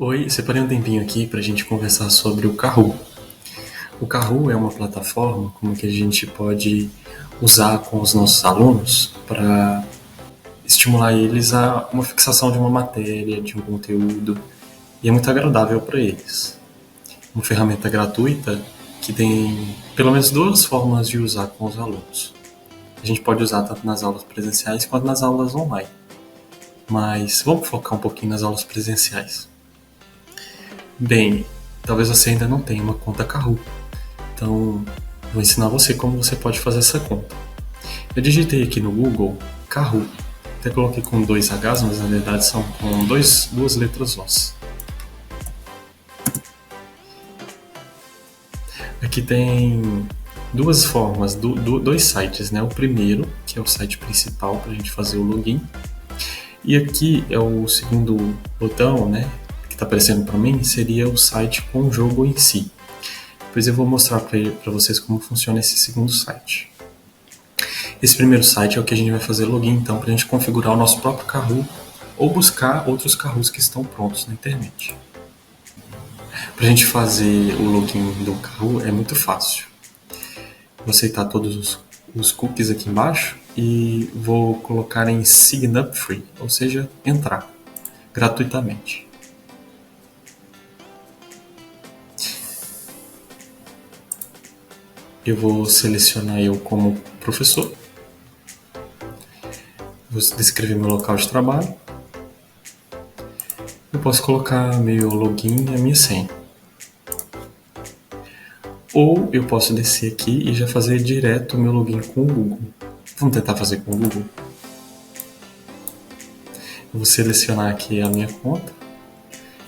Oi, separei um tempinho aqui para a gente conversar sobre o Kahoot. O Kahoot é uma plataforma como que a gente pode usar com os nossos alunos para estimular eles a uma fixação de uma matéria, de um conteúdo, e é muito agradável para eles. Uma ferramenta gratuita que tem pelo menos duas formas de usar com os alunos. A gente pode usar tanto nas aulas presenciais quanto nas aulas online. Mas vamos focar um pouquinho nas aulas presenciais. Bem, talvez você ainda não tenha uma conta Kahoot, então vou ensinar você como você pode fazer essa conta. Eu digitei aqui no Google Kahoot, até coloquei com dois Hs, mas na verdade são com duas letras Os. Aqui tem duas formas, dois sites, né? O primeiro, que é o site principal para a gente fazer o login, e aqui é o segundo botão, né? Que está aparecendo para mim, seria o site com o jogo em si. Depois eu vou mostrar para vocês como funciona esse segundo site. Esse primeiro site é o que a gente vai fazer login, então, para a gente configurar o nosso próprio Kahoot ou buscar outros Kahoots que estão prontos na internet. Para a gente fazer o login do Kahoot é muito fácil. Vou aceitar todos os cookies aqui embaixo e vou colocar em Sign Up Free, ou seja, entrar gratuitamente. Eu vou selecionar eu como professor. Vou descrever meu local de trabalho. Eu posso colocar meu login e a minha senha. Ou eu posso descer aqui e já fazer direto o meu login com o Google. Vamos tentar fazer com o Google. Eu vou selecionar aqui a minha conta,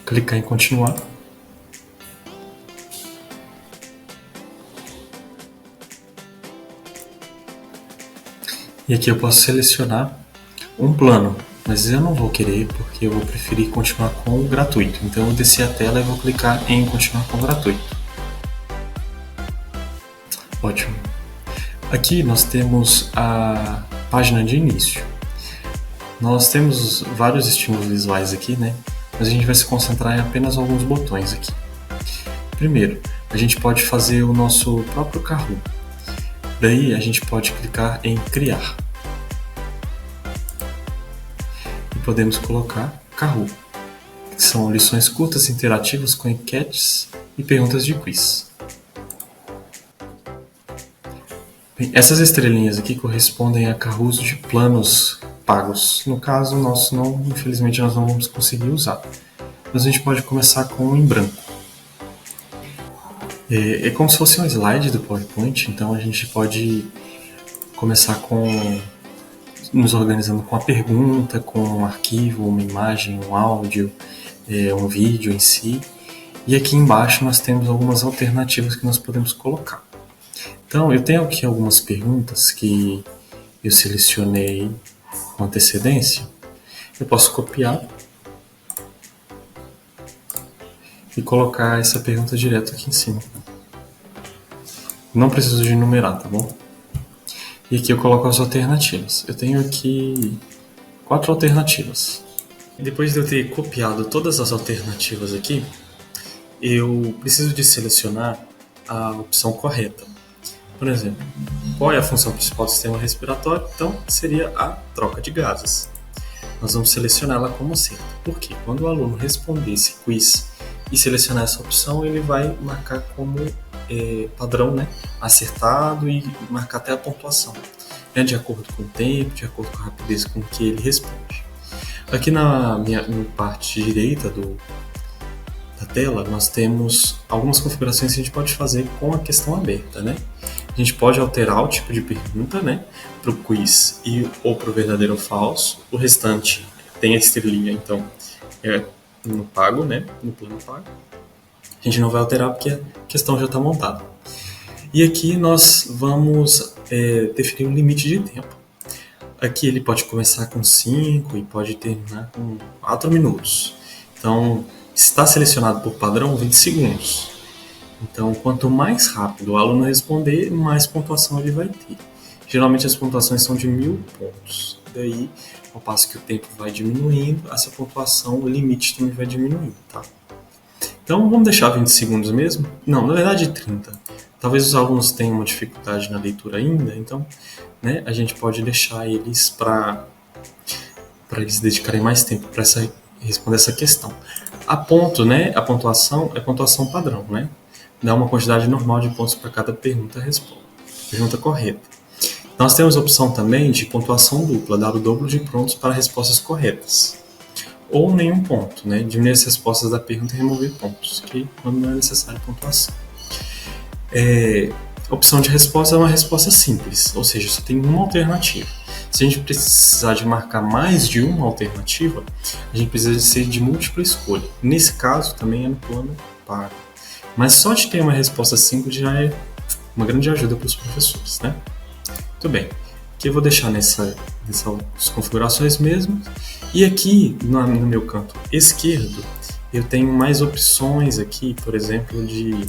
clicar em continuar. E aqui eu posso selecionar um plano, mas eu não vou querer porque eu vou preferir continuar com o gratuito. Então eu vou descer a tela e vou clicar em continuar com o gratuito. Ótimo. Aqui nós temos a página de início. Nós temos vários estímulos visuais aqui, né? Mas a gente vai se concentrar em apenas alguns botões aqui. Primeiro, a gente pode fazer o nosso próprio Kahoot. Daí a gente pode clicar em criar. E podemos colocar Kahoot, que são lições curtas interativas com enquetes e perguntas de quiz. Bem, essas estrelinhas aqui correspondem a Kahoots de planos pagos. No caso, nosso não, infelizmente nós não vamos conseguir usar. Mas a gente pode começar com um em branco. É como se fosse um slide do PowerPoint, então a gente pode começar nos organizando com a pergunta, com um arquivo, uma imagem, um áudio, um vídeo em si. E aqui embaixo nós temos algumas alternativas que nós podemos colocar. Então, eu tenho aqui algumas perguntas que eu selecionei com antecedência. Eu posso copiar e colocar essa pergunta direto aqui em cima. Não preciso de numerar, tá bom? E aqui eu coloco as alternativas. Eu tenho aqui 4 alternativas. Depois de eu ter copiado todas as alternativas aqui, eu preciso de selecionar a opção correta. Por exemplo, qual é a função principal do sistema respiratório? Então, seria a troca de gases. Nós vamos selecioná-la como certa. Por quê? Quando o aluno responder esse quiz e selecionar essa opção, ele vai marcar como padrão, né, acertado e marcar até a pontuação, né, de acordo com o tempo, de acordo com a rapidez com que ele responde. Aqui na parte direita da tela, nós temos algumas configurações que a gente pode fazer com a questão aberta, né? A gente pode alterar o tipo de pergunta, né, para o quiz ou para o verdadeiro ou falso. O restante tem a estrelinha, então é no pago, né, no plano pago. A gente não vai alterar porque a questão já está montada. E aqui nós vamos definir um limite de tempo. Aqui ele pode começar com 5 e pode terminar com 4 minutos. Então, está selecionado por padrão 20 segundos. Então, quanto mais rápido o aluno responder, mais pontuação ele vai ter. Geralmente as pontuações são de 1000 pontos. Daí, ao passo que o tempo vai diminuindo, essa pontuação, o limite também vai diminuindo, tá? Então, vamos deixar 20 segundos mesmo? Não, na verdade 30. Talvez os alunos tenham uma dificuldade na leitura ainda, então, né, a gente pode deixar eles para eles dedicarem mais tempo para responder essa questão. A pontuação é pontuação padrão, né? Dá uma quantidade normal de pontos para cada pergunta correta. Nós temos a opção também de pontuação dupla, dar o dobro de pontos para respostas corretas. Ou nenhum ponto, né? Diminuir as respostas da pergunta e remover pontos, que quando não é necessário pontuação. A opção de resposta é uma resposta simples, ou seja, só tem uma alternativa. Se a gente precisar de marcar mais de uma alternativa, a gente precisa de ser de múltipla escolha. Nesse caso, também é no plano pago. Mas só de ter uma resposta simples já é uma grande ajuda para os professores, né? Muito bem. Aqui eu vou deixar nessas configurações mesmo. E aqui, no meu canto esquerdo, eu tenho mais opções aqui, por exemplo, de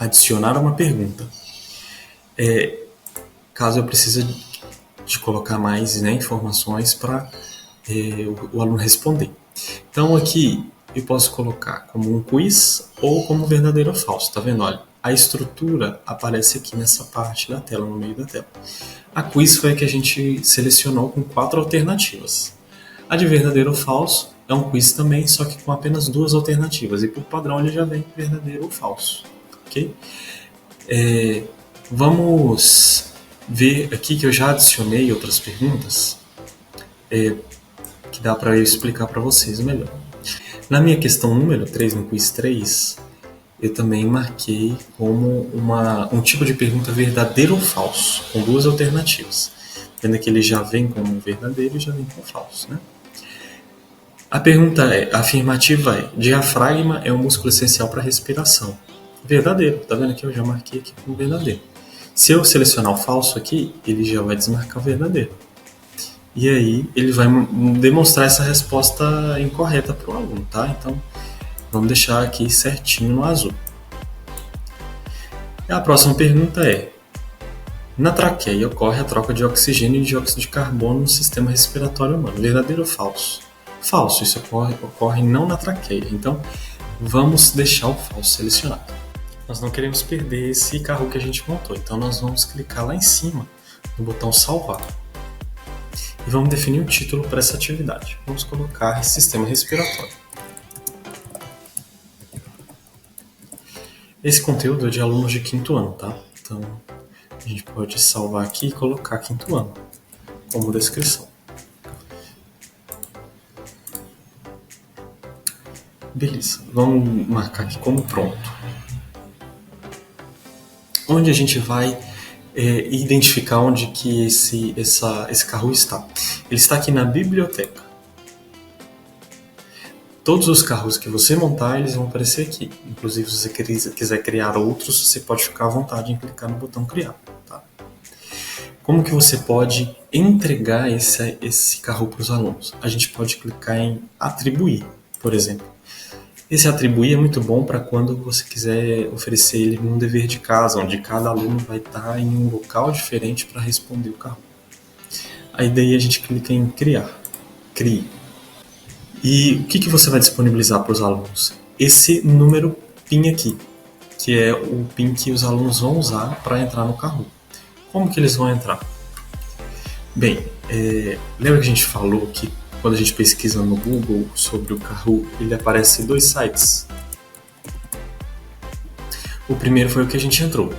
adicionar uma pergunta. Caso eu precise de colocar mais, né, informações para o aluno responder. Então aqui eu posso colocar como um quiz ou como verdadeiro ou falso, tá vendo? Olha, a estrutura aparece aqui nessa parte da tela, no meio da tela. A quiz foi a que a gente selecionou com 4 alternativas. A de verdadeiro ou falso é um quiz também, só que com apenas 2 alternativas, e por padrão ele já vem verdadeiro ou falso, ok? Vamos ver aqui que eu já adicionei outras perguntas que dá para eu explicar para vocês melhor. Na minha questão número 3, no quiz 3, eu também marquei como um tipo de pergunta verdadeiro ou falso, com 2 alternativas. Vendo que ele já vem como verdadeiro e já vem como falso, né? A pergunta a afirmativa é: diafragma é um músculo essencial para a respiração. Verdadeiro, tá vendo aqui? Eu já marquei aqui como verdadeiro. Se eu selecionar o falso aqui, ele já vai desmarcar o verdadeiro. E aí ele vai demonstrar essa resposta incorreta para o aluno, tá? Então vamos deixar aqui certinho no azul. E a próxima pergunta é: na traqueia ocorre a troca de oxigênio e dióxido de carbono no sistema respiratório humano. Verdadeiro ou falso? Falso, isso ocorre não na traqueia. Então vamos deixar o falso selecionado. Nós não queremos perder esse carro que a gente montou, então nós vamos clicar lá em cima no botão salvar. E vamos definir um título para essa atividade. Vamos colocar sistema respiratório. Esse conteúdo é de alunos de 5º ano, tá? Então a gente pode salvar aqui e colocar 5º ano como descrição. Beleza, vamos marcar aqui como pronto. Onde a gente vai identificar onde que esse carro está. Ele está aqui na biblioteca. Todos os carros que você montar, eles vão aparecer aqui. Inclusive, se você quiser criar outros, você pode ficar à vontade em clicar no botão criar. Tá? Como que você pode entregar esse carro para os alunos? A gente pode clicar em atribuir, por exemplo. Esse atribuir é muito bom para quando você quiser oferecer ele num dever de casa, onde cada aluno vai estar em um local diferente para responder o carro. Aí daí a gente clica em criar. Crie. E o que você vai disponibilizar para os alunos? Esse número PIN aqui, que é o PIN que os alunos vão usar para entrar no carro. Como que eles vão entrar? Bem, lembra que a gente falou que quando a gente pesquisa no Google sobre o Kahoot, ele aparece 2 sites. O primeiro foi o que a gente entrou.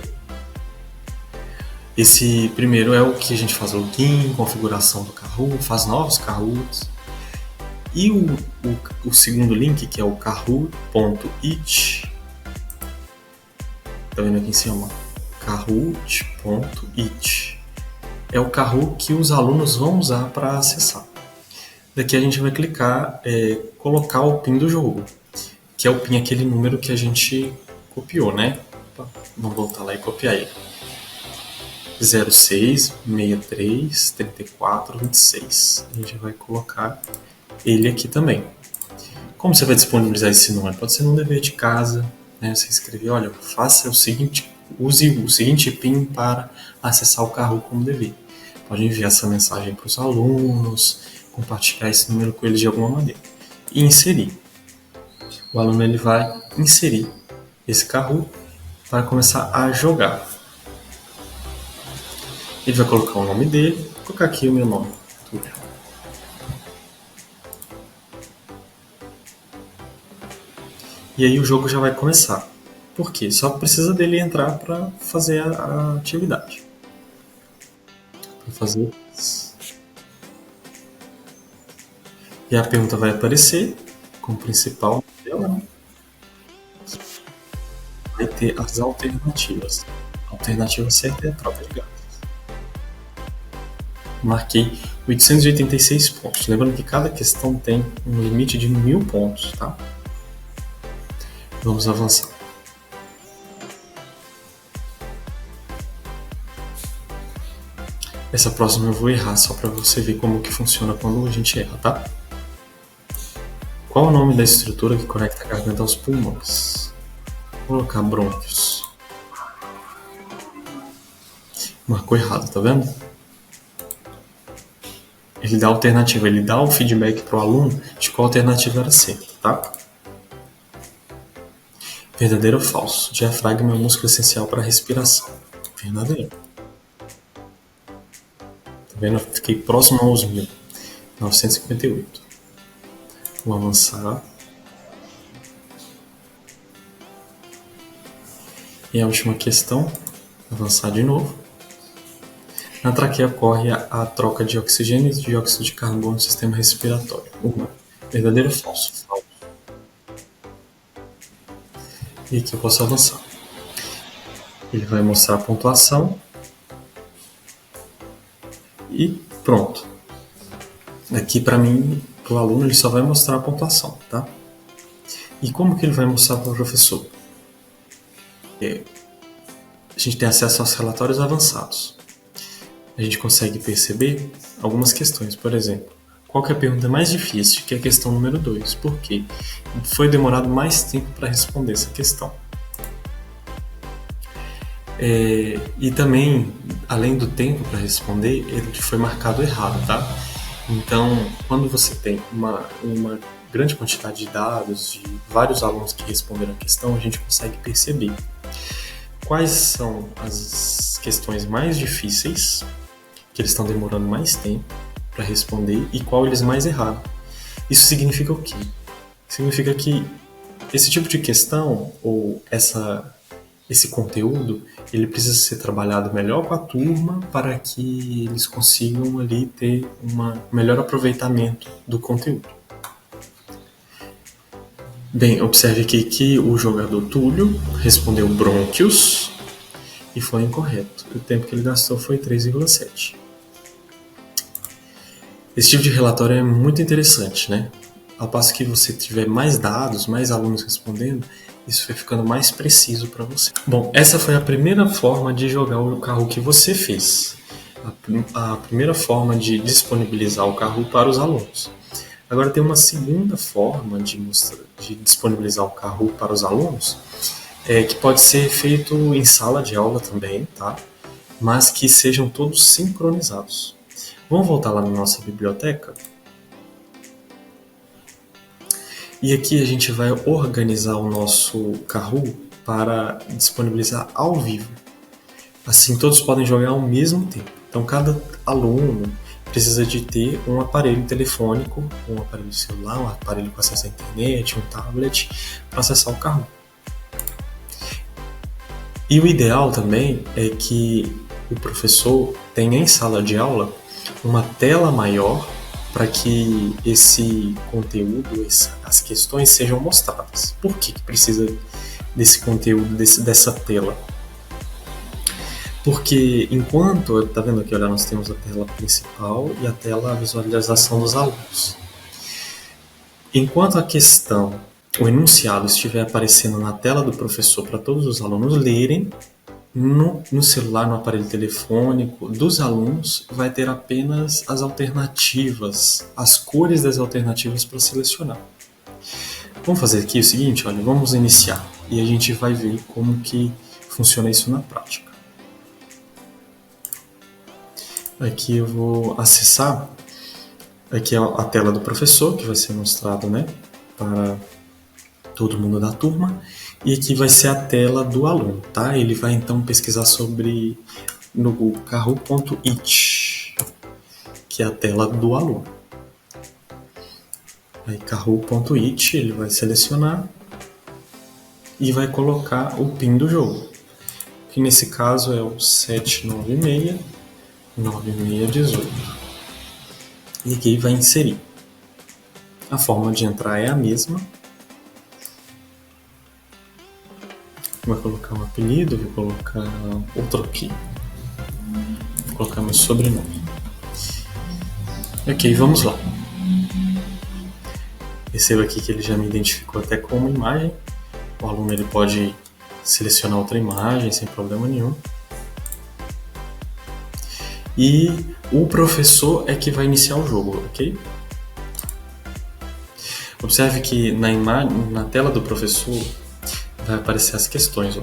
Esse primeiro é o que a gente faz login, configuração do Kahoot, faz novos Kahoots. E o segundo link, que é o kahoot.it, tá vendo aqui em cima? kahoot.it é o Kahoot que os alunos vão usar para acessar. Daqui a gente vai clicar colocar o PIN do jogo, que é o PIN, aquele número que a gente copiou, né? Vamos voltar lá e copiar ele. 06 63 34 26. A gente vai colocar ele aqui também. Como você vai disponibilizar esse número? Pode ser num dever de casa, né? Você escrever: olha, faça o seguinte, use o seguinte PIN para acessar o carro como dever. Pode enviar essa mensagem para os alunos, compartilhar esse número com eles de alguma maneira e inserir. O aluno ele vai inserir esse Kahoot para começar a jogar. Ele vai colocar o nome dele, vou colocar aqui o meu nome. E aí o jogo já vai começar. Por quê? Só precisa dele entrar para fazer a atividade. Para fazer isso. E a pergunta vai aparecer como principal dela, né? Vai ter as alternativas. A alternativa certa é a troca de gatos. Marquei 886 pontos. Lembrando que cada questão tem um limite de 1000 pontos, tá? Vamos avançar. Essa próxima eu vou errar só para você ver como que funciona quando a gente erra, tá? Qual o nome da estrutura que conecta a garganta aos pulmões? Vou colocar brônquios. Marcou errado, tá vendo? Ele dá a alternativa, ele dá o feedback para o aluno de qual alternativa era certa, tá? Verdadeiro ou falso? Diafragma é um músculo essencial para a respiração. Verdadeiro. Tá vendo? Eu fiquei próximo aos 1000. 958. Vou avançar. E a última questão. Avançar de novo. Na traqueia ocorre a troca de oxigênio e dióxido de carbono no sistema respiratório. Verdadeiro ou falso? Falso. E aqui eu posso avançar. Ele vai mostrar a pontuação. E pronto. Aqui para mim, para o aluno, ele só vai mostrar a pontuação, tá? E como que ele vai mostrar para o professor? A gente tem acesso aos relatórios avançados. A gente consegue perceber algumas questões, por exemplo, qual que é a pergunta mais difícil, que é a questão número 2. Por quê? Foi demorado mais tempo para responder essa questão. E também, além do tempo para responder, ele foi marcado errado, tá? Então, quando você tem uma grande quantidade de dados de vários alunos que responderam a questão, a gente consegue perceber quais são as questões mais difíceis, que eles estão demorando mais tempo para responder, e qual eles mais erraram. Isso significa o quê? Significa que esse tipo de questão, ou esse conteúdo, ele precisa ser trabalhado melhor com a turma para que eles consigam ali ter um melhor aproveitamento do conteúdo. Bem, observe aqui que o jogador Túlio respondeu brônquios e foi incorreto. O tempo que ele gastou foi 3,7. Esse tipo de relatório é muito interessante, né? Ao passo que você tiver mais dados, mais alunos respondendo, isso vai ficando mais preciso para você. Bom, essa foi a primeira forma de jogar o Kahoot que você fez. A primeira forma de disponibilizar o Kahoot para os alunos. Agora tem uma segunda forma de disponibilizar o Kahoot para os alunos, que pode ser feito em sala de aula também, tá? Mas que sejam todos sincronizados. Vamos voltar lá na nossa biblioteca? E aqui a gente vai organizar o nosso Kahoot para disponibilizar ao vivo. Assim, todos podem jogar ao mesmo tempo. Então, cada aluno precisa de ter um aparelho telefônico, um aparelho celular, um aparelho com acesso à internet, um tablet, para acessar o Kahoot. E o ideal também é que o professor tenha em sala de aula uma tela maior para que esse conteúdo, as questões sejam mostradas. Por que precisa desse conteúdo, dessa tela? Porque enquanto, tá vendo aqui, olha, nós temos a tela principal e a tela visualização dos alunos. Enquanto a questão, o enunciado estiver aparecendo na tela do professor para todos os alunos lerem, no celular, no aparelho telefônico dos alunos, vai ter apenas as alternativas, as cores das alternativas para selecionar. Vamos fazer aqui o seguinte, olha, vamos iniciar e a gente vai ver como que funciona isso na prática. Aqui eu vou acessar aqui a tela do professor, que vai ser mostrado, né, para todo mundo da turma, e aqui vai ser a tela do aluno, tá? Ele vai então pesquisar sobre no Google kahoot.it, que é a tela do aluno. Aí kahoot.it, ele vai selecionar e vai colocar o PIN do jogo, que nesse caso é o 796 9618. E aqui vai inserir. A forma de entrar é a mesma. Vou colocar um apelido, vou colocar outro aqui. Vou colocar meu sobrenome. Ok, vamos lá. Perceba aqui que ele já me identificou até com uma imagem. O aluno ele pode selecionar outra imagem sem problema nenhum. E o professor é que vai iniciar o jogo, ok? Observe que na tela do professor vai aparecer as questões. Ó.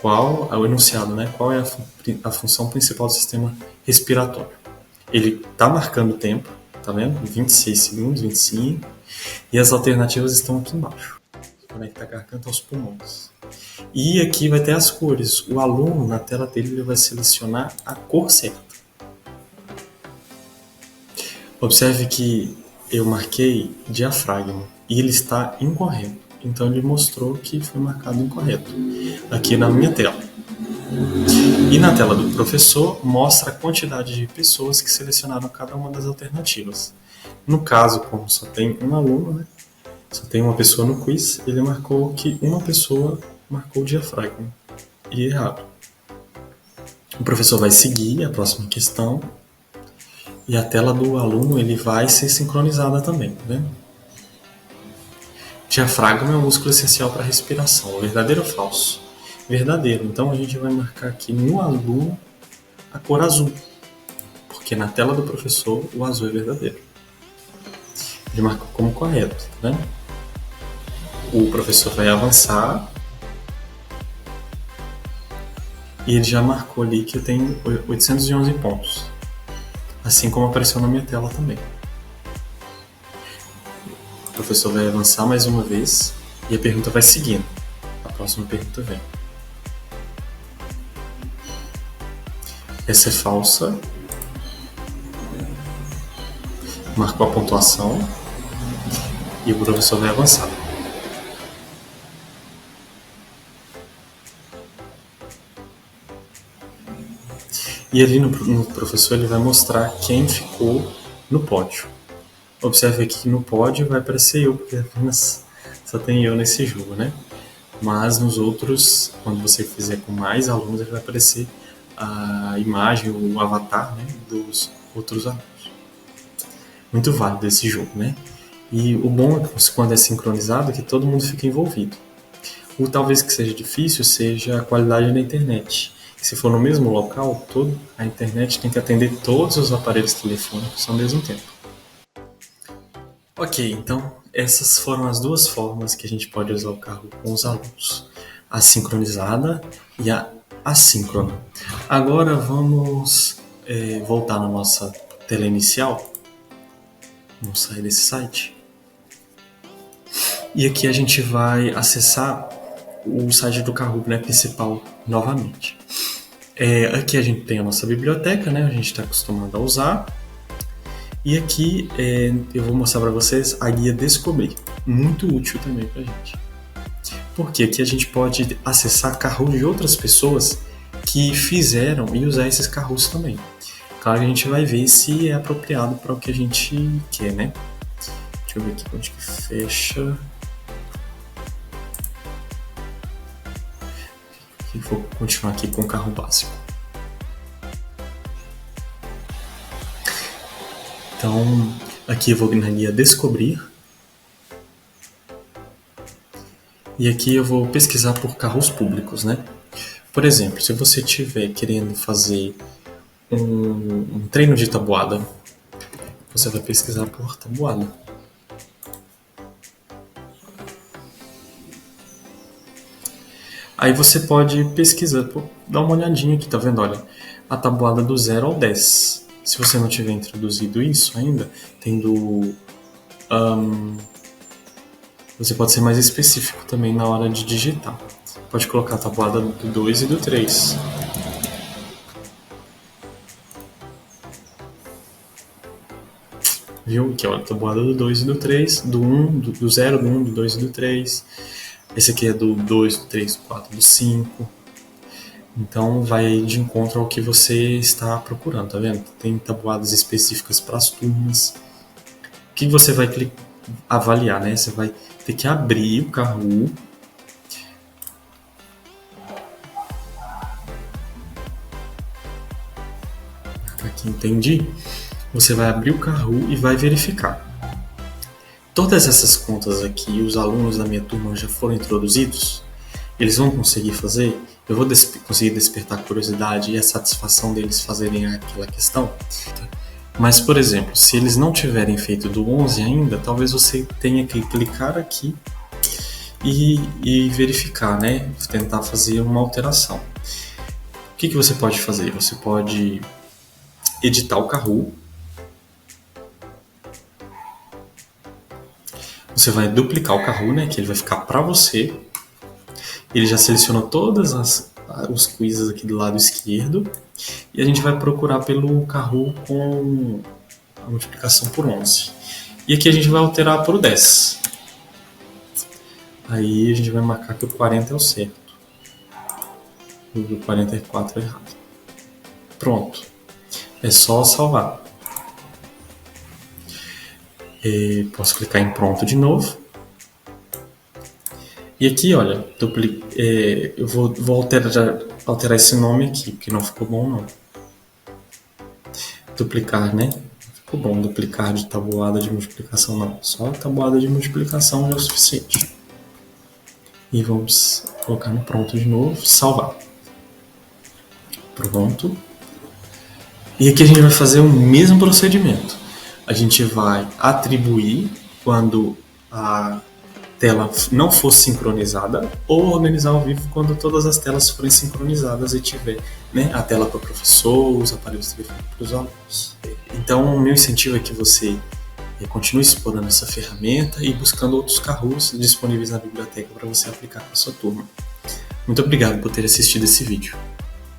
Qual é o enunciado, né? Qual é a função principal do sistema respiratório? Ele está marcando o tempo, tá vendo? 26 segundos, 25. E as alternativas estão aqui embaixo. Conecta a garganta aos pulmões. E aqui vai ter as cores. O aluno, na tela dele, ele vai selecionar a cor certa. Observe que eu marquei diafragma e ele está incorreto. Então ele mostrou que foi marcado incorreto aqui na minha tela. E na tela do professor mostra a quantidade de pessoas que selecionaram cada uma das alternativas. No caso, como só tem um aluno, né? Só tem uma pessoa no quiz, ele marcou que uma pessoa marcou o diafragma. E errado. O professor vai seguir a próxima questão. E a tela do aluno ele vai ser sincronizada também, tá vendo? Diafragma é um músculo essencial para a respiração. Verdadeiro ou falso? Verdadeiro. Então a gente vai marcar aqui no aluno a cor azul. Porque na tela do professor o azul é verdadeiro. Ele marcou como correto, tá vendo? O professor vai avançar. E ele já marcou ali que eu tenho 811 pontos. Assim como apareceu na minha tela também. O professor vai avançar mais uma vez e a pergunta vai seguindo. A próxima pergunta vem. Essa é falsa. Marcou a pontuação e o professor vai avançar. E ali no professor ele vai mostrar quem ficou no pódio. Observe aqui que no pódio vai aparecer eu, porque apenas só tem eu nesse jogo, né? Mas nos outros, quando você fizer com mais alunos, ele vai aparecer a imagem, o avatar, né, dos outros alunos. Muito válido esse jogo, né? E o bom é que quando é sincronizado é que todo mundo fica envolvido. O talvez que seja difícil seja a qualidade da internet. Se for no mesmo local, a internet tem que atender todos os aparelhos telefônicos ao mesmo tempo. Ok, então essas foram as duas formas que a gente pode usar o Kahoot com os alunos. A sincronizada e a assíncrona. Agora vamos voltar na nossa tela inicial. Vamos sair desse site. E aqui a gente vai acessar o site do Kahoot, né, principal novamente. Aqui a gente tem a nossa biblioteca, né, a gente está acostumado a usar. E aqui eu vou mostrar para vocês a guia Descobrir, muito útil também para a gente. Porque aqui a gente pode acessar Kahoot de outras pessoas que fizeram e usar esses Kahoots também. Claro que a gente vai ver se é apropriado para o que a gente quer, né? Deixa eu ver aqui onde que fecha. Vou continuar aqui com o carro básico. Então, aqui eu vou na guia Descobrir. E aqui eu vou pesquisar por carros públicos, né? Por exemplo, se você estiver querendo fazer um treino de tabuada, você vai pesquisar por tabuada. Aí você pode pesquisar, dar uma olhadinha aqui, tá vendo? Olha, a tabuada do 0 ao 10. Se você não tiver introduzido isso ainda, tem do Você pode ser mais específico também na hora de digitar. Pode colocar a tabuada do 2 e do 3. Viu? Aqui, ó, a tabuada do 2 e do 3, do 1, do 0, do 1, do 2 e do 3. Esse aqui é do 2, do 3, do 4, do 5. Então vai de encontro ao que você está procurando, tá vendo? Tem tabuadas específicas para as turmas. O que você vai avaliar, né? Você vai ter que abrir o Kahoot. Aqui, entendi. Você vai abrir o Kahoot e vai verificar. Todas essas contas aqui, os alunos da minha turma já foram introduzidos? Eles vão conseguir fazer? Eu vou conseguir despertar a curiosidade e a satisfação deles fazerem aquela questão? Mas, por exemplo, se eles não tiverem feito do 11 ainda, talvez você tenha que clicar aqui e verificar, né? Tentar fazer uma alteração. O que você pode fazer? Você pode editar o Kahoot. Você vai duplicar o Kahoot, né? Que ele vai ficar para você. Ele já selecionou todas os quizzes aqui do lado esquerdo. E a gente vai procurar pelo Kahoot com a multiplicação por 11. E aqui a gente vai alterar para o 10. Aí a gente vai marcar que o 40 é o certo. E o 44 é errado. Pronto. É só salvar. Posso clicar em pronto de novo. E aqui, olha, eu vou alterar esse nome aqui, porque não ficou bom não. Duplicar, né? Ficou bom, duplicar de tabuada de multiplicação não. Só a tabuada de multiplicação já é o suficiente. E vamos colocar no pronto de novo, salvar. Pronto. E aqui a gente vai fazer o mesmo procedimento. A gente vai atribuir quando a tela não for sincronizada ou organizar ao vivo quando todas as telas forem sincronizadas e tiver, né, a tela para o professor, os aparelhos telefônicos para os alunos. Então, o meu incentivo é que você continue explorando essa ferramenta e buscando outros Kahoots disponíveis na biblioteca para você aplicar com a sua turma. Muito obrigado por ter assistido esse vídeo.